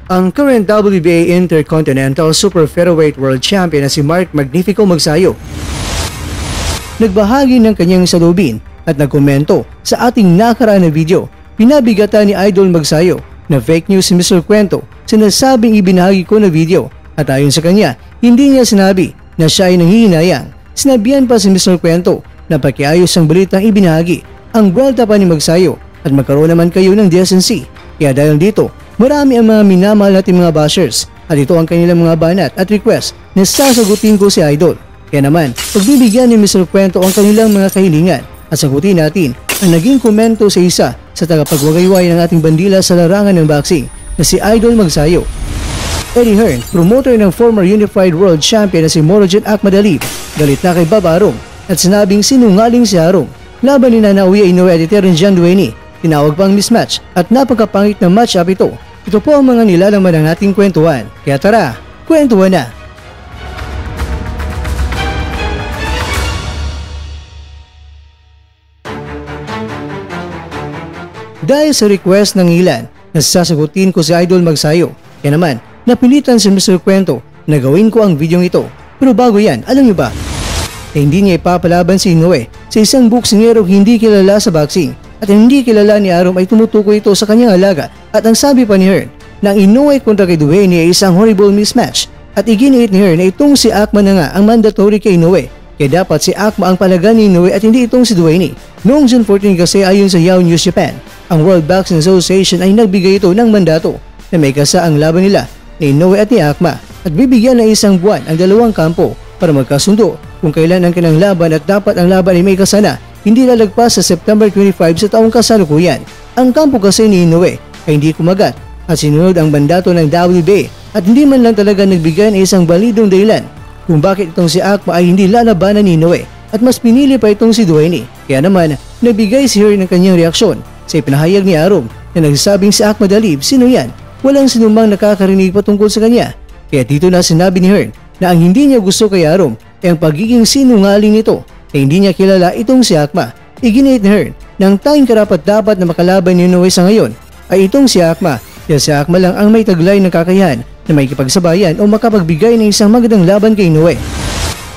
Ang current WBA Intercontinental Super Featherweight World Champion na si Mark Magnifico Magsayo nagbahagi ng kanyang salubin at nagkomento sa ating nakaraan na video. Pinabigatan ni Idol Magsayo na fake news si Mr. Kwento sinasabing ibinahagi ko na video at ayon sa kanya, hindi niya sinabi na siya ay nanghihinayang. Sinabihan pa si Mr. Kwento na pakiayos ang balitang ibinahagi ang buwelta pa ni Magsayo at magkaroon naman kayo ng decency. Kaya dahil dito, marami ang mga minamahal natin mga bashers at ito ang kanilang mga banat at request na sasagutin ko si Idol. Kaya naman, pagbibigyan ni Mr. Kwento ang kanilang mga kahilingan at sagutin natin ang naging komento sa isa sa tagapagwagayway ng ating bandila sa larangan ng boxing na si Idol Magsayo. Eddie Hearn, promoter ng former Unified World Champion na si Murodjon Akhmadalib, galit na kay Bob Arum at sinabing sinungaling si Arum. Laban ni Naoya Inoue at Terence Dueney, tinawag pang mismatch at napakapangit na match-up ito. Ito po ang mga nilalaman ng ating kwentuhan. Kaya tara, kwentuhan na! Dahil sa request ng ilan na sasagutin ko si Idol Magsayo, kaya naman napilitan si Mr. Kwento na gawin ko ang video ito. Pero bago yan, alam niyo ba, hindi niya ipapalaban si Inoue sa isang boksingero hindi kilala sa boxing at hindi kilala ni Arum ay tumutukoy ito sa kanyang alaga. At ang sabi pa ni Hearn na ang Inoue kontra kay Dueney ay isang horrible mismatch at iginiit ni Hearn na itong si Akma na nga ang mandatory kay Inoue. Kaya dapat si Akma ang palagan ni Inoue at hindi itong si Dueney. Noong June 14 kasi ayon sa Yahoo News Japan, ang World Boxing Association ay nagbigay ito ng mandato na may kasa ang laban nila ni Inoue at ni Akma at bibigyan ng isang buwan ang dalawang kampo para magkasundo kung kailan ang kanilang laban at dapat ang laban ay may kasana hindi lalagpas sa September 25 sa taong kasalukuyan. Ang kampo kasi ni Inoue ay hindi kumagat at sinunod ang mandato ng WBA at hindi man lang talaga nagbigay ng isang balidong dahilan kung bakit itong si Akma ay hindi lalabanan ni Inoue at mas pinili pa itong si Dueney. Kaya naman, nagbigay si Hearn ng kanyang reaksyon sa ipinahayag ni Arum na nagsasabing si Akhmadalib sino yan? Walang sinumang nakakarinig patungkol sa kanya. Kaya dito na sinabi ni Hearn na ang hindi niya gusto kay Arum ay ang pagiging sinungaling nito na hindi niya kilala itong si Akma. Iginiit ni Hearn na ang tanging karapat-dapat na makalaban ni Inoue sa ngayon ay itong si Akma. Kaya si Akma lang ang may taglay ng kakayahan na may kipagsabayan o makapagbigay ng isang magandang laban kay Inoue.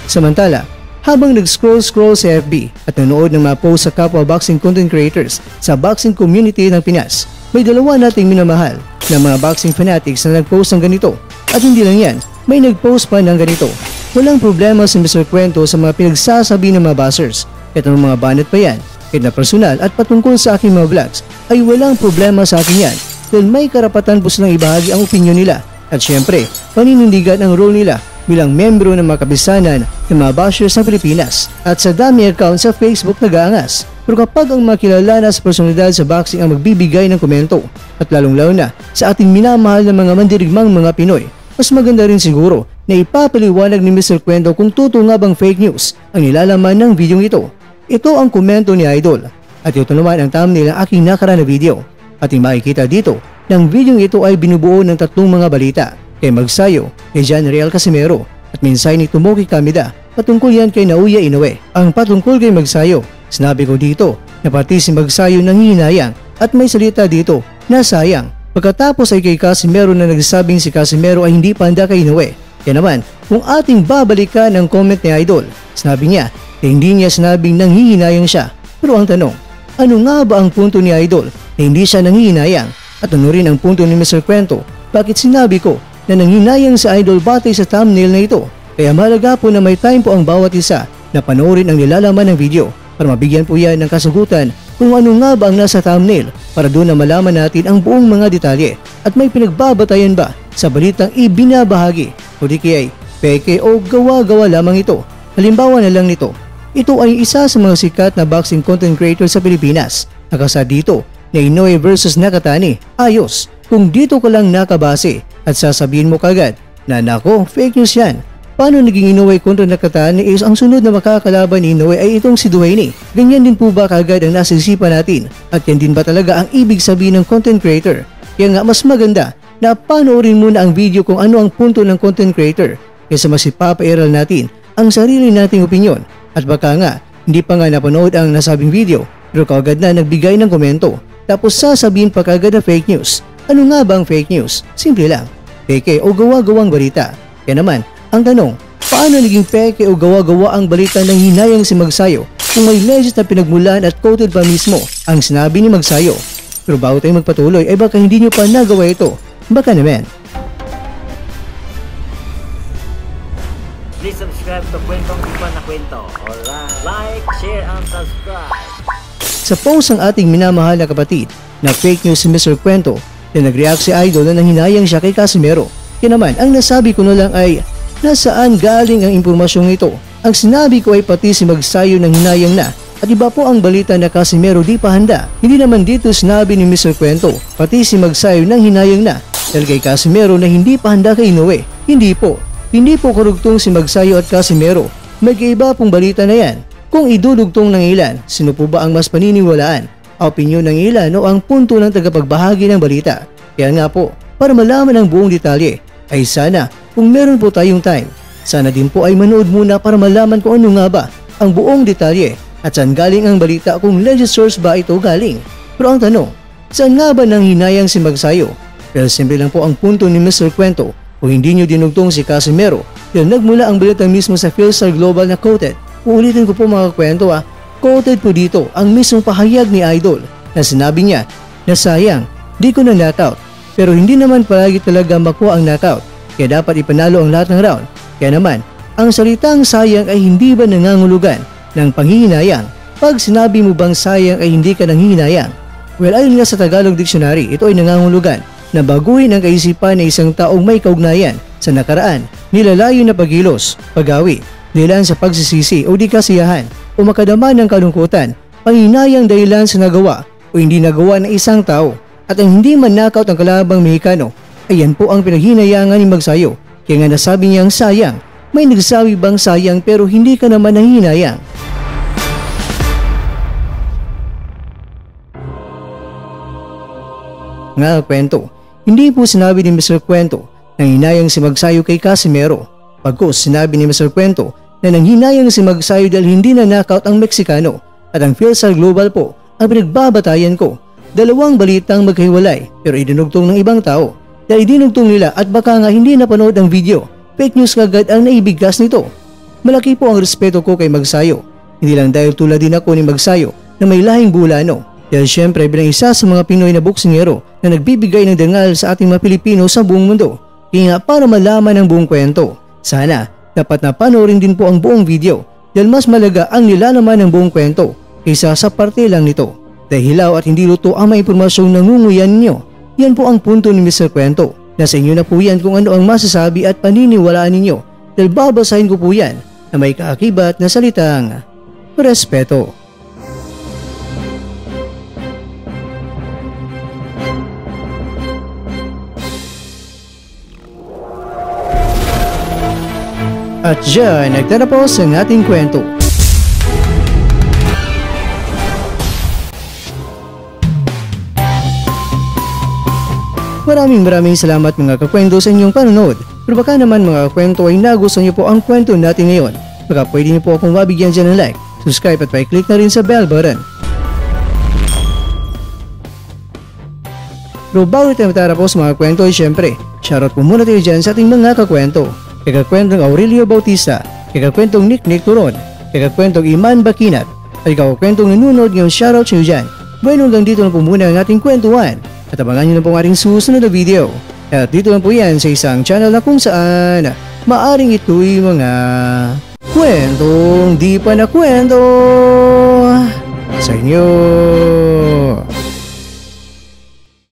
Samantala, habang nag-scroll sa FB at nanood ng mga post sa kapwa boxing content creators sa boxing community ng Pinas, may dalawa nating minamahal na mga boxing fanatics na nag-post ng ganito. At hindi lang yan, may nag-post pa ng ganito. Walang problema si Mr. Kwento sa mga pinagsasabi ng mga bashers. Kahit anong mga banat pa yan, kahit na personal at patungkol sa aking mga vlogs, ay walang problema sa akin yan dahil may karapatan po silang ibahagi ang opinion nila. At syempre, paninindigan ang role nila bilang membro ng mga kabisanan ng mga bashers ng Pilipinas at sa dami account sa Facebook nag-aangas. Pero kapag ang mga kilala na sa personalidad sa boxing ang magbibigay ng komento at lalong-lalo na sa ating minamahal na mga mandirigmang mga Pinoy, mas maganda rin siguro na ipapaliwanag ni Mr. Kwento kung totoo nga bang fake news ang nilalaman ng video ito. Ito ang komento ni Idol at ito naman ang thumbnail ng aking nakaraan na video. Ating makikita dito ng video ito ay binubuo ng tatlong mga balita. Kay Magsayo, kay John Real Casimero at minsay ni Tomoki Kameda patungkol yan kay Naoya Inoue. Ang patungkol kay Magsayo, sinabi ko dito na pati si Magsayo nanghihinayang at may salita dito na sayang. Pagkatapos ay kay Casimero na nagsabing si Casimero ay hindi panda kay Inoue. Kaya naman, kung ating babalikan ang comment ni Idol, sinabi niya na hindi niya sinabing nanghihinayang siya. Pero ang tanong, ano nga ba ang punto ni Idol na hindi siya nanghihinayang? At ano rin ang punto ni Mr. Kwento? Bakit sinabi ko na nanghinayang sa Idol batay sa thumbnail na ito? Kaya mahalaga po na may time po ang bawat isa na panoorin ang nilalaman ng video para mabigyan po yan ng kasagutan kung ano nga ba ang nasa thumbnail para doon na malaman natin ang buong mga detalye at may pinagbabatayan ba sa balitang ibinabahagi o di kaya peke o gawa-gawa lamang ito. Halimbawa na lang nito, ito ay isa sa mga sikat na boxing content creator sa Pilipinas. Nakasa dito na Inoue versus Nakatani. Ayos, kung dito ka lang nakabase at sasabihin mo kagad na nako, fake news yan. Paano naging Inoue kontra Nakatani is ang sunod na makakalaban ni Inoue ay itong si Dueney. Ganyan din po ba kagad ang nasa isipan natin? At yan din ba talaga ang ibig sabihin ng content creator? Kaya nga mas maganda na panoorin muna ang video kung ano ang punto ng content creator kaysa mas ipapairal natin ang sarili nating opinyon. At baka nga, hindi pa nga napanood ang nasabing video pero kaagad na nagbigay ng komento tapos sasabihin pa kagad na fake news. Ano nga ba ang fake news? Simple lang, peke o gawa-gawang balita. Kaya naman, ang tanong, paano naging peke o gawa-gawa ang balita ng hinayang si Magsayo kung may legit na pinagmulan at quoted pa mismo ang sinabi ni Magsayo? Pero bago tayo magpatuloy ay baka hindi nyo pa nagawa ito. Baka naman. Please subscribe to Kwentong Di Pa Na Kwento. Alright, like, share, and subscribe. Sa post ng ating minamahal na kapatid na fake news si Mr. Kwento na nag-react si Idol na nanghinayang siya kay Casimero. Kaya naman, ang nasabi ko na lang ay nasaan galing ang impormasyong ito. Ang sinabi ko ay pati si Magsayo nang hinayang na at iba po ang balita na Casimero di pa handa. Hindi naman dito sinabi ni Mr. Kwento pati si Magsayo nang hinayang na dahil kay Casimero na hindi pa handa kay Inoue. Hindi po karugtong si Magsayo at Casimero. Magkaiba pong balita na yan. Kung idudugtong ng ilan, sino po ba ang mas paniniwalaan? Opinyon ng ilan o ang punto ng tagapagbahagi ng balita? Kaya nga po, para malaman ang buong detalye, ay sana kung meron po tayong time, sana din po ay manood muna para malaman kung ano nga ba ang buong detalye at saan galing ang balita kung legit source ba ito galing. Pero ang tanong, saan nga ba nang hinayang si Magsayo? Pero simple lang po ang punto ni Mr. Kwento. Kung hindi nyo dinugtong si Casimero, dahil nagmula ang balita mismo sa Philstar Global na quoted. Uulitin ko po mga kwento quoted po dito ang mismong pahayag ni Idol na sinabi niya na sayang, di ko na knockout. Pero hindi naman palagi talaga makuha ang knockout, kaya dapat ipanalo ang lahat ng round. Kaya naman, ang salitang sayang ay hindi ba nangangulugan ng panghihinayang? Pag sinabi mo bang sayang ay hindi ka nanghihinayang? Well, ayon nga sa Tagalog Dictionary, ito ay nangangulugan na baguhin ang kaisipan ng isang taong may kaugnayan sa nakaraan, nilalayo na paghilos, paggawi, dahilan sa pagsisisi o di kasiyahan o makadama ng kalungkutan, panghinayang dahilan sa nagawa o hindi nagawa ng isang tao at ang hindi man knockout ang kalabang Mexicano. Ayan po ang pinaghinayangan ni Magsayo. Kaya nga nasabi niyang sayang. May nagsabi bang sayang pero hindi ka naman nanghinayang? Nga kwento, hindi po sinabi ni Mr. Kwento na hinayang si Magsayo kay Casimero. Pagkos sinabi ni Mr. Kwento na nanghinayang si Magsayo dahil hindi na knockout ang Mexicano at ang Philstar Global po ang pinagbabatayan ko. Dalawang balitang magkahiwalay pero idinugtong ng ibang tao dahil idinugtong nila at baka nga hindi napanood ang video. Fake news kagad ang naibigkas nito. Malaki po ang respeto ko kay Magsayo. Hindi lang dahil tulad din ako ni Magsayo na may lahing Bulano. Dahil syempre bilang isa sa mga Pinoy na boksingero na nagbibigay ng dangal sa ating mga Pilipino sa buong mundo. Kaya nga para malaman ang buong kwento, sana dapat na panoorin din po ang buong video dahil mas malaga ang nilalaman ng buong kwento kaysa sa parte lang nito. Dahil hilaw at hindi luto ang mga impormasyong nangunguyan ninyo. Yan po ang punto ni Mr. Kwento. Nasa inyo na po yan kung ano ang masasabi at paniniwalaan ninyo dahil babasahin ko po yan na may kaakibat na salitang respeto. At dyan, nagtatapos ang ating kwento. Maraming salamat mga kakwento sa inyong panonood. Pero baka naman mga kakwento ay nagustuhan niyo po ang kwento natin ngayon. Baka pwede niyo po akong mabigyan dyan ng like, subscribe at pa-click na rin sa bell button. Pero bago tayo matapos mga kwento ay syempre, shoutout po muna tayo dyan sa ating mga kakwento. Kakakwentong Aurelio Bautista, kakakwentong Nick Turon, kakakwentong Iman Bakinat, at kakakwentong nanunod ngayong shoutout sa iyo dyan. Bueno, hanggang dito lang po muna ang ating kwentuhan at abangan nyo na po ang ating susunod na video. At dito lang po yan sa isang channel na kung saan maaring ito'y mga kwentong di pa na kwento sa inyo.